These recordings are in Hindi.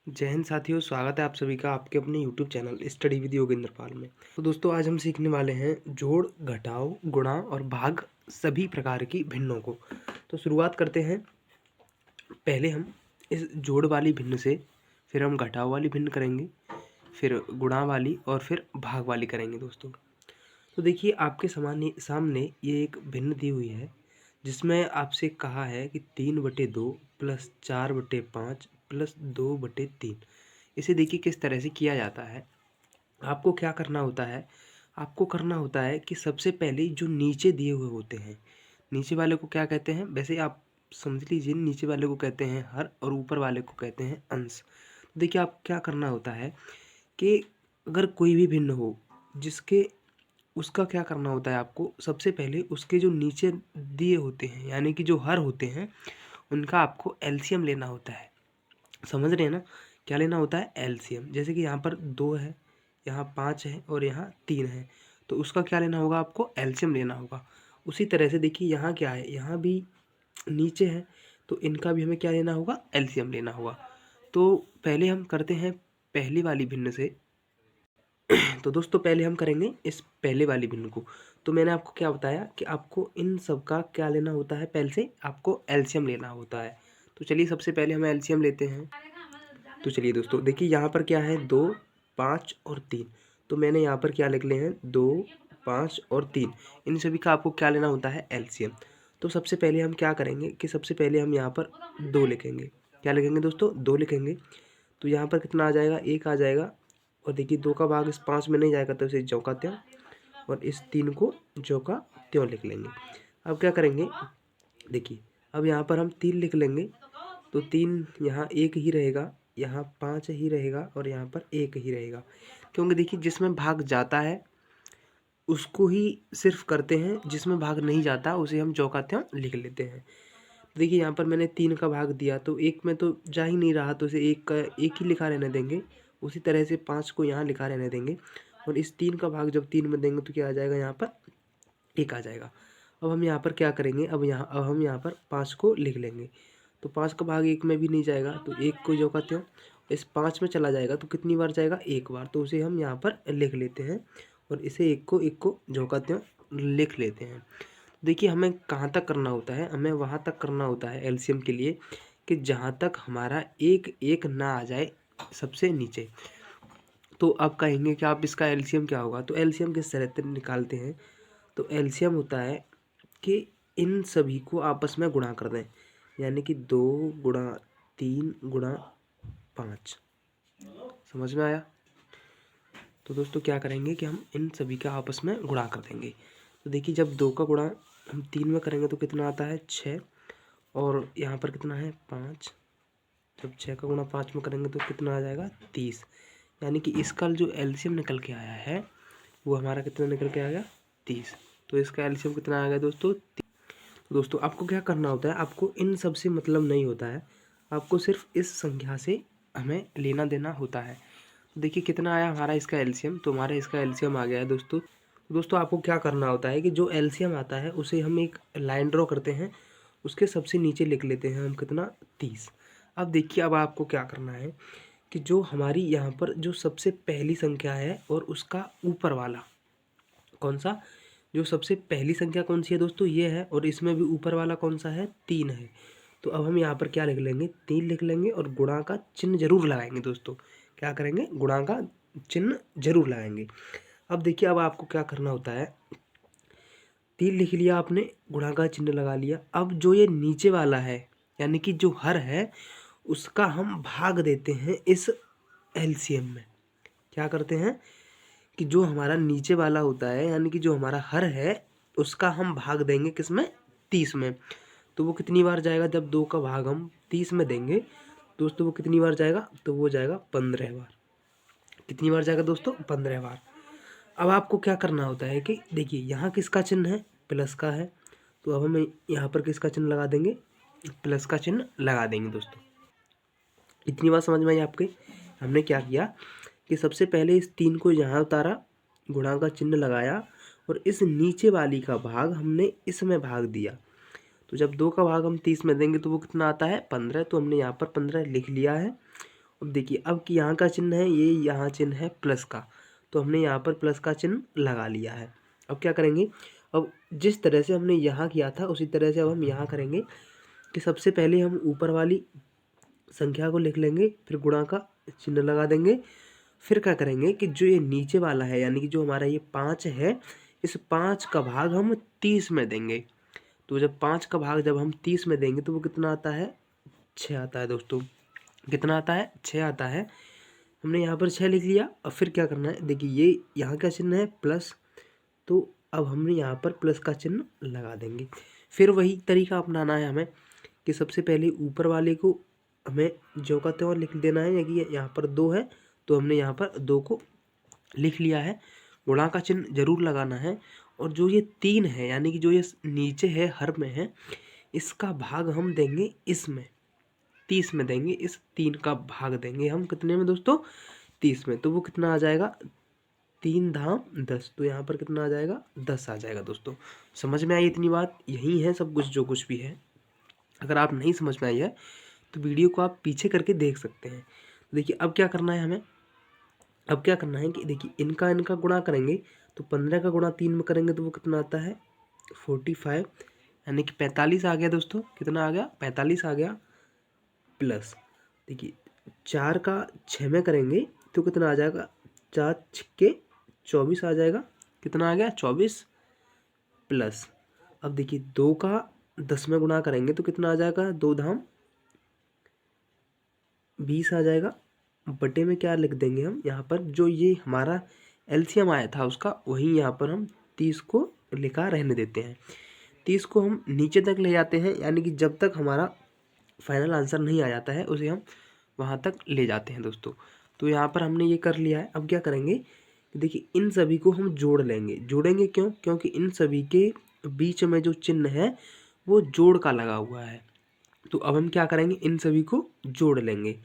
जय हिंद साथियों, स्वागत है आप सभी का आपके अपने YouTube channel study with Yogendra Pal में। तो दोस्तों आज हम सीखने वाले हैं जोड़, घटाव, गुणा और भाग सभी प्रकार की भिन्नों को। तो शुरुआत करते हैं। पहले हम इस जोड़ वाली भिन्न से, फिर हम घटाव वाली भिन्न करेंगे, फिर गुणा वाली और फिर भाग वाली करेंगे दोस्तों। तो देखिए आपके सामने ये एक भिन्न दी हुई है जिसमें आपसे कहा है कि 3/2 प्लस 4/5 प्लस 2/3। इसे देखिए किस तरह से किया जाता है। आपको क्या करना होता है, आपको करना होता है कि सबसे पहले जो नीचे दिए हुए होते हैं, नीचे वाले को क्या कहते हैं, वैसे आप समझ लीजिए नीचे वाले को कहते हैं हर और ऊपर वाले को कहते हैं अंश। देखिए आप क्या करना होता है कि अगर कोई भी भिन्न हो जिसके उसका क्या करना होता है, आपको सबसे पहले उसके जो नीचे दिए होते हैं यानी कि जो हर होते हैं उनका आपको एलसीएम लेना होता है। समझ रहे हैं ना, क्या लेना होता है, एलसीएम। जैसे कि यहाँ पर 2 है, यहाँ 5 है और यहाँ 3 है, तो उसका क्या लेना होगा, आपको एलसीएम लेना होगा। उसी तरह से देखिए यहाँ क्या है, यहाँ भी नीचे है, तो इनका भी हमें क्या लेना होगा, एलसीएम लेना होगा। तो पहले हम करते हैं पहली वाली भिन्न से। तो दोस्तों पहले हम करेंगे इस पहले वाली भिन्न को। तो मैंने आपको क्या बताया कि आपको इन सब का क्या लेना होता है, पहले से आपको एलसीएम लेना होता है। तो चलिए सबसे पहले हम एलसीएम लेते हैं। तो चलिए दोस्तों देखिए यहाँ पर क्या है, 2, 5 और 3। तो मैंने यहाँ पर क्या लिख लिए हैं, 2, 5 और 3। इन सभी का आपको क्या लेना होता है, एलसीएम। तो सबसे पहले हम क्या करेंगे कि सबसे पहले हम यहाँ पर 2 लिखेंगे। क्या लिखेंगे दोस्तों, 2 लिखेंगे। तो यहाँ पर कितना आ जाएगा, 1 आ जाएगा। और देखिए 2 का भाग इस 5 में नहीं जाएगा तो इसे ज्यों का त्यों, और इस 3 को ज्यों का त्यों लिख लेंगे। अब क्या करेंगे, देखिए अब यहाँ पर हम 3 लिख लेंगे। तो 3 यहाँ 1 ही रहेगा, यहाँ 5 ही रहेगा और यहाँ पर 1 ही रहेगा। क्योंकि देखिए जिसमें भाग जाता है उसको ही सिर्फ करते हैं, जिसमें भाग नहीं जाता उसे हम ज्यों का त्यों लिख लेते हैं। देखिए यहाँ पर मैंने 3 का भाग दिया तो 1 में तो जा ही नहीं रहा, तो इसे 1 का 1 ही लिखा रहने देंगे। उसी तरह से 5 को यहाँ लिखा रहने देंगे, और इस 3 का भाग जब 3 में देंगे तो क्या आ जाएगा, यहाँ पर 1 आ जाएगा। अब हम यहाँ पर क्या करेंगे, अब हम यहाँ पर 5 को लिख लेंगे। तो 5 का भाग 1 में भी नहीं जाएगा, तो 1 को ज्यों का त्यों इस 5 में चला जाएगा, तो कितनी बार जाएगा, 1 बार। तो उसे हम यहाँ पर लिख लेते हैं और इसे 1 को ज्यों का त्यों लिख लेते हैं। देखिए हमें कहाँ तक करना होता है, हमें वहाँ तक करना होता है एलसीएम के लिए कि जहाँ तक हमारा 1 ना आ जाए सबसे नीचे। तो आप कहेंगे कि आप इसका एलसीएम क्या होगा, तो एलसीएम किस तरह से निकालते हैं। तो एलसीएम होता है कि इन सभी को आपस में गुणा कर दें, यानी कि 2 गुणा 3 गुणा 5। समझ में आया। तो दोस्तों क्या करेंगे कि हम इन सभी का आपस में गुणा कर देंगे। तो देखिए जब 2 का गुणा हम 3 में करेंगे तो कितना आता है, 6। और यहाँ पर कितना है, 5। जब 6 का गुणा 5 में करेंगे तो कितना आ जाएगा, 30। यानी कि इसका जो एलसीएम निकल के आया है वो हमारा कितना निकल के आएगा, 30। तो इसका एलसीएम कितना आ गया दोस्तों, 30। तो दोस्तों आपको क्या करना होता है, आपको इन सब से मतलब नहीं होता है, आपको सिर्फ इस संख्या से हमें लेना देना होता है। तो देखिए कितना आया हमारा इसका एलसीएम, तो हमारा इसका एलसीएम आ गया है दोस्तों। दोस्तों आपको क्या करना होता है कि जो एलसीएम आता है उसे हम एक लाइन ड्रॉ करते हैं, उसके सबसे नीचे लिख लेते हैं हम कितना, 30। अब देखिए अब आपको क्या करना है कि जो हमारी यहाँ पर जो सबसे पहली संख्या है और उसका ऊपर वाला कौन सा, जो सबसे पहली संख्या कौन सी है दोस्तों, ये है, और इसमें भी ऊपर वाला कौन सा है, 3 है। तो अब हम यहाँ पर क्या लिख लेंगे, 3 लिख लेंगे और गुणा का चिन्ह जरूर लगाएंगे दोस्तों। क्या करेंगे, गुणा का चिन्ह जरूर लगाएंगे। अब देखिए अब आपको क्या करना होता है, 3 लिख लिया आपने, गुणा का चिन्ह लगा लिया। अब जो ये नीचे वाला है यानी कि जो हर है उसका हम भाग देते हैं इस एलसीएम में। क्या करते हैं कि जो हमारा नीचे वाला होता है यानी कि जो हमारा हर है उसका हम भाग देंगे किसमें, 30 में। तो वो कितनी बार जाएगा, जब 2 का भाग हम 30 में देंगे दोस्तों वो कितनी बार जाएगा, तो वो जाएगा 15 बार। कितनी बार जाएगा दोस्तों, 15 बार। अब आपको क्या करना होता है कि देखिए यहाँ किसका चिन्ह है, प्लस का है। तो अब हम यहाँ पर किसका चिन्ह लगा देंगे, प्लस का चिन्ह लगा देंगे दोस्तों। इतनी बात समझ में आई आपके। हमने क्या किया कि सबसे पहले इस 3 को यहाँ उतारा, गुणा का चिन्ह लगाया, और इस नीचे वाली का भाग हमने इसमें भाग दिया। तो जब 2 का भाग हम 30 में देंगे तो वो कितना आता है, 15। तो हमने यहाँ पर 15 लिख लिया है अब देखिए अब कि यहाँ का चिन्ह है, ये यहाँ चिन्ह है प्लस का, तो हमने यहाँ पर प्लस का चिन्ह लगा लिया है। अब क्या करेंगे, अब जिस तरह से हमने यहाँ किया था उसी तरह से अब हम यहाँ करेंगे कि सबसे पहले हम ऊपर वाली संख्या को लिख लेंगे, फिर गुणा का चिन्ह लगा देंगे। फिर क्या करेंगे कि जो ये नीचे वाला है यानी कि जो हमारा ये 5 है, इस 5 का भाग हम 30 में देंगे। तो जब 5 का भाग जब हम 30 में देंगे तो वो कितना आता है, 6 आता है दोस्तों। कितना आता है, 6 आता है। हमने यहाँ पर 6 लिख लिया। अब फिर क्या करना है, देखिए ये यहाँ का चिन्ह है प्लस, तो अब हमने यहाँ पर प्लस का चिन्ह लगा देंगे। फिर वही तरीका अपनाना है हमें कि सबसे पहले ऊपर वाले को हमें जो का त्यों लिख देना है, या कि यहाँ पर 2 है तो हमने यहाँ पर 2 को लिख लिया है। गुणा का चिन्ह जरूर लगाना है। और जो ये 3 है यानी कि जो ये नीचे है हर में है, इसका भाग हम देंगे इसमें 30 में देंगे। इस 3 का भाग देंगे हम कितने में दोस्तों, 30 में। तो वो कितना आ जाएगा, 3 धाम 10। तो यहाँ पर कितना आ जाएगा, 10 आ जाएगा दोस्तों। समझ में आई इतनी बात, यही है सब कुछ जो कुछ भी है। अगर आप नहीं समझ में आई है तो वीडियो को आप पीछे करके देख सकते हैं। देखिए अब क्या करना है हमें, अब क्या करना है कि देखिए इनका गुणा करेंगे तो 15 का गुणा 3 में करेंगे तो वो कितना आता है, 45 यानी कि 45 आ गया दोस्तों। कितना आ गया, 45 आ गया। प्लस देखिए 4 का 6 में करेंगे तो कितना आ जाएगा, 4 छक्के 24 आ जाएगा। कितना आ गया, 24। प्लस अब देखिए 2 का 10 में गुणा करेंगे तो कितना आ जाएगा, 2 धाम 20 आ जाएगा। बटे में क्या लिख देंगे हम, यहाँ पर जो ये हमारा एलसीएम आया था उसका, वहीं यहाँ पर हम 30 को लिखा रहने देते हैं। 30 को हम नीचे तक ले जाते हैं, यानी कि जब तक हमारा फाइनल आंसर नहीं आ जाता है उसे हम वहाँ तक ले जाते हैं दोस्तों। तो यहाँ पर हमने ये कर लिया है। अब क्या करेंगे कि देखिए इन सभी को हम जोड़ लेंगे। जोड़ेंगे क्यों, क्योंकि इन सभी के बीच में जो चिन्ह है वो जोड़ का लगा हुआ है। तो अब हम क्या करेंगे, इन सभी को जोड़ लेंगे।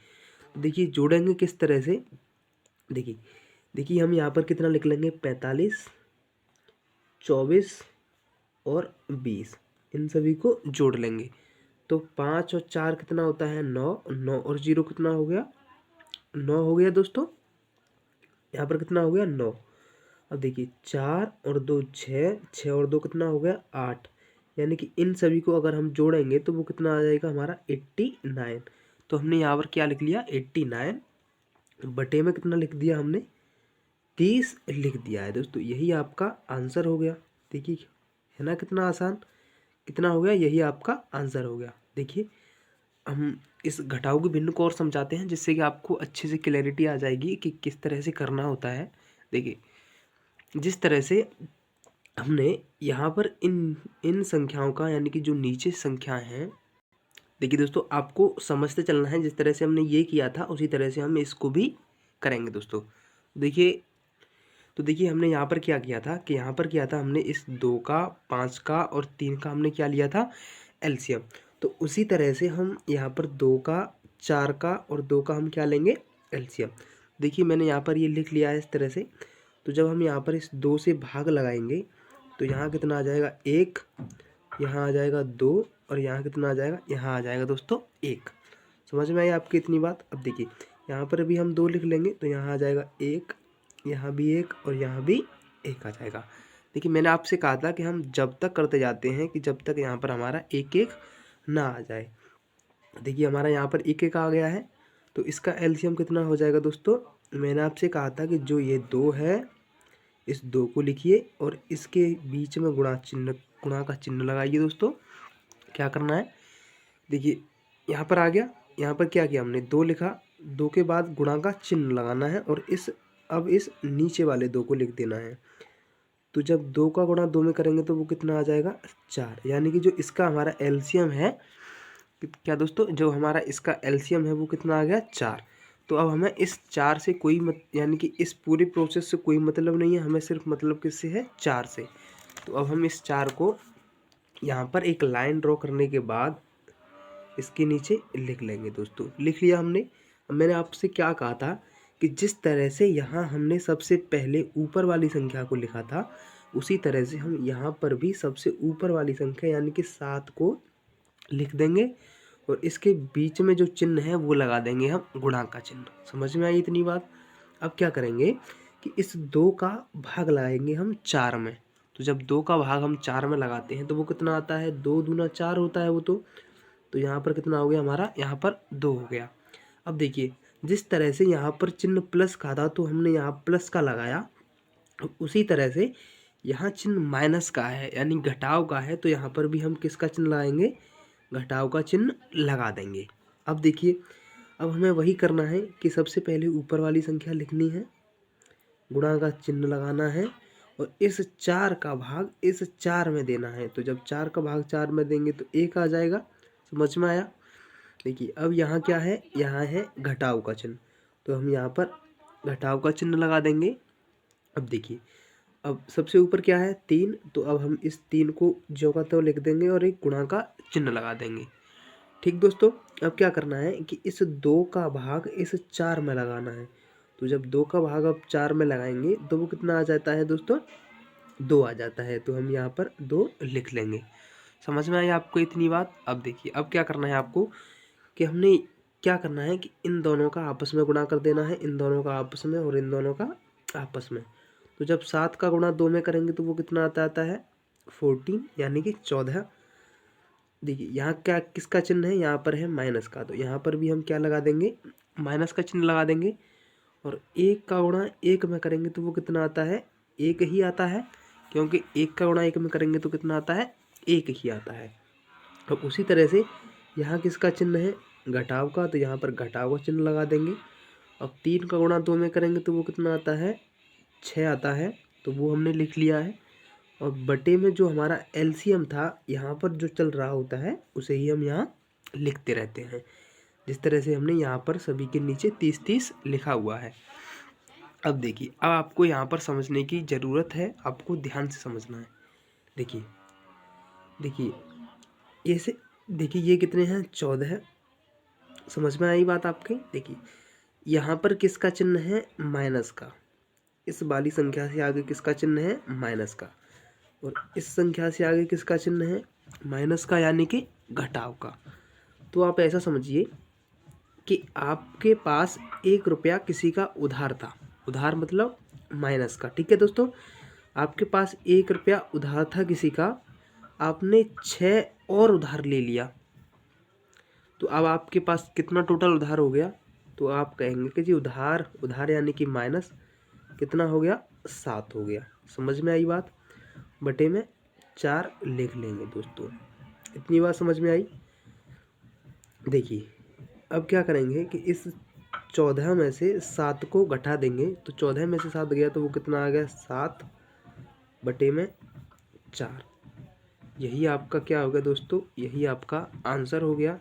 देखिए जोड़ेंगे किस तरह से, देखिए देखिए हम यहाँ पर कितना लिख लेंगे, 45 24 और 20, इन सभी को जोड़ लेंगे। तो 5 और 4 कितना होता है, 9। 9 और 0 कितना हो गया, 9 हो गया दोस्तों। यहाँ पर कितना हो गया, 9। अब देखिए 4 और 2 6, 6 और 2 कितना हो गया, 8। यानी कि इन सभी को अगर हम जोड़ेंगे तो वो कितना आ जाएगा हमारा, 89। तो हमने यहाँ पर क्या लिख लिया, 89। बटे में कितना लिख दिया हमने, 30 लिख दिया है दोस्तों। यही आपका आंसर हो गया। देखिए है ना कितना आसान, कितना हो गया, यही आपका आंसर हो गया। देखिए हम इस घटाव के भिन्न को और समझाते हैं जिससे कि आपको अच्छे से क्लैरिटी आ जाएगी कि किस तरह से करना होता है। देखिए जिस तरह से हमने यहाँ पर इन संख्याओं का यानी कि जो नीचे संख्याएं हैं, देखिए दोस्तों आपको समझते चलना है। जिस तरह से हमने ये किया था उसी तरह से हम इसको भी करेंगे दोस्तों। देखिए तो देखिए हमने यहाँ पर क्या किया था कि यहाँ पर किया था हमने इस 2 का 5 का और 3 का हमने क्या लिया था, एलसीएम। तो उसी तरह से हम यहाँ पर 2 का 4 का और 2 का हम क्या लेंगे, एलसीएम। देखिए मैंने यहाँ पर ये लिख लिया है इस तरह से। तो जब हम यहाँ पर इस 2 से भाग लगाएंगे तो यहाँ कितना आ जाएगा, 1, यहाँ आ जाएगा 2 और यहाँ कितना आ जाएगा, यहाँ आ जाएगा दोस्तों 1। समझ में आई आपकी इतनी बात। अब देखिए यहाँ पर भी हम 2 लिख लेंगे तो यहाँ आ जाएगा 1, यहाँ भी 1 और यहाँ भी 1 आ जाएगा। देखिए मैंने आपसे कहा था कि हम जब तक करते जाते हैं कि जब तक यहाँ पर हमारा 1 1 ना आ जाए। देखिए हमारा यहाँ पर 1 1 आ गया है तो इसका एलसीएम कितना हो जाएगा दोस्तों। मैंने आपसे कहा था कि जो ये 2 है, इस 2 को लिखिए और इसके बीच में गुणा का चिन्ह लगाइए दोस्तों। क्या करना है, देखिए यहाँ पर आ गया। यहाँ पर क्या किया हमने, 2 लिखा, 2 के बाद गुणा का चिन्ह लगाना है और अब इस नीचे वाले 2 को लिख देना है। तो जब 2 का गुणा 2 में करेंगे तो वो कितना आ जाएगा, 4। यानी कि जो इसका हमारा एलसीएम है, क्या दोस्तों, जो हमारा इसका एलसीएम है वो कितना आ गया, 4। तो अब हमें इस 4 से कोई यानी कि इस पूरे प्रोसेस से कोई मतलब नहीं है, हमें सिर्फ मतलब किससे है, 4 से। तो अब हम इस 4 को यहाँ पर एक लाइन ड्रॉ करने के बाद इसके नीचे लिख लेंगे दोस्तों। लिख लिया हमने। अब मैंने आपसे क्या कहा था कि जिस तरह से यहाँ हमने सबसे पहले ऊपर वाली संख्या को लिखा था, उसी तरह से हम यहाँ पर भी सबसे ऊपर वाली संख्या यानी कि 7 को लिख देंगे और इसके बीच में जो चिन्ह है वो लगा देंगे हम गुणांक का चिन्ह। समझ में आई इतनी बात। अब क्या करेंगे कि इस 2 का भाग लगाएंगे हम 4 में। तो जब 2 का भाग हम 4 में लगाते हैं तो वो कितना आता है, 2 दूना 4 होता है वो तो यहाँ पर कितना हो गया हमारा, यहाँ पर 2 हो गया। अब देखिए जिस तरह से यहाँ पर चिन्ह प्लस का था तो हमने यहाँ प्लस का लगाया, उसी तरह से यहाँ चिन्ह माइनस का है यानी घटाव का है, तो यहाँ पर भी हम किसका चिन्ह लगाएंगे, घटाव का चिन्ह लगा देंगे। अब देखिए अब हमें वही करना है कि सबसे पहले ऊपर वाली संख्या लिखनी है, गुणा का चिन्ह लगाना है और इस 4 का भाग इस 4 में देना है। तो जब 4 का भाग 4 में देंगे तो 1 आ जाएगा। समझ में आया। देखिए अब यहाँ क्या है, यहाँ है घटाव का चिन्ह, तो हम यहाँ पर घटाव का चिन्ह लगा देंगे। अब देखिए अब सबसे ऊपर क्या है 3, तो अब हम इस 3 को ज्यों का त्यों लिख देंगे और एक गुणा का चिन्ह लगा देंगे। ठीक दोस्तों, अब क्या करना है कि इस 2 का भाग इस 4 में लगाना है। तो जब 2 का भाग अब 4 में लगाएंगे तो वो कितना आ जाता है दोस्तों, 2 आ जाता है। तो हम यहाँ पर 2 लिख लेंगे। समझ में आई आपको इतनी बात। अब देखिए अब क्या करना है आपको कि हमने क्या करना है कि इन दोनों का आपस में गुणा कर देना है, इन दोनों का आपस में और इन दोनों का आपस में। तो जब 7 का गुणा 2 में करेंगे तो वो कितना आता है 14 यानी कि 14। देखिए यहाँ क्या किसका चिन्ह है, यहाँ पर है माइनस का, तो यहाँ पर भी हम क्या लगा देंगे, माइनस का चिन्ह लगा देंगे। और 1 का गुणा 1 में करेंगे तो वो कितना आता है, 1 ही आता है, क्योंकि 1 का गुणा 1 में करेंगे तो कितना आता है, 1 ही आता है। अब उसी तरह से यहाँ किसका चिन्ह है, घटाव का, तो यहाँ पर घटाव का चिन्ह लगा देंगे। अब 3 का गुणा 2 में करेंगे तो वो कितना आता है, 6 आता है, तो वो हमने लिख लिया है। और बटे में जो हमारा एलसीएम था यहाँ पर जो चल रहा होता है उसे ही हम यहाँ लिखते रहते हैं, जिस तरह से हमने यहाँ पर सभी के नीचे 30-30 लिखा हुआ है। अब देखिए अब आपको यहाँ पर समझने की ज़रूरत है, आपको ध्यान से समझना है। देखिए देखिए ऐसे देखिए ये कितने हैं, 14 है। समझ में आई बात आपके। देखिए यहाँ पर किसका चिन्ह है, माइनस का, इस वाली संख्या से आगे किसका चिन्ह है, माइनस का, और इस संख्या से आगे किसका चिन्ह है, माइनस का, यानी कि घटाव का। तो आप ऐसा समझिए कि आपके पास 1 रुपया किसी का उधार था, उधार मतलब माइनस का। ठीक है दोस्तों, आपके पास 1 रुपया उधार था किसी का, आपने 6 और उधार ले लिया, तो अब आपके पास कितना टोटल उधार हो गया, तो आप कहेंगे कि जी उधार यानी कि माइनस कितना हो गया, 7 हो गया। समझ में आई बात। बटे में 4 लिख लेंगे दोस्तों। इतनी बात समझ में आई। देखिए अब क्या करेंगे कि इस 14 में से 7 को घटा देंगे, तो 14 में से 7 गया तो वो कितना आ गया, 7 बटे में 4। यही आपका क्या हो गया दोस्तों, यही आपका आंसर हो गया।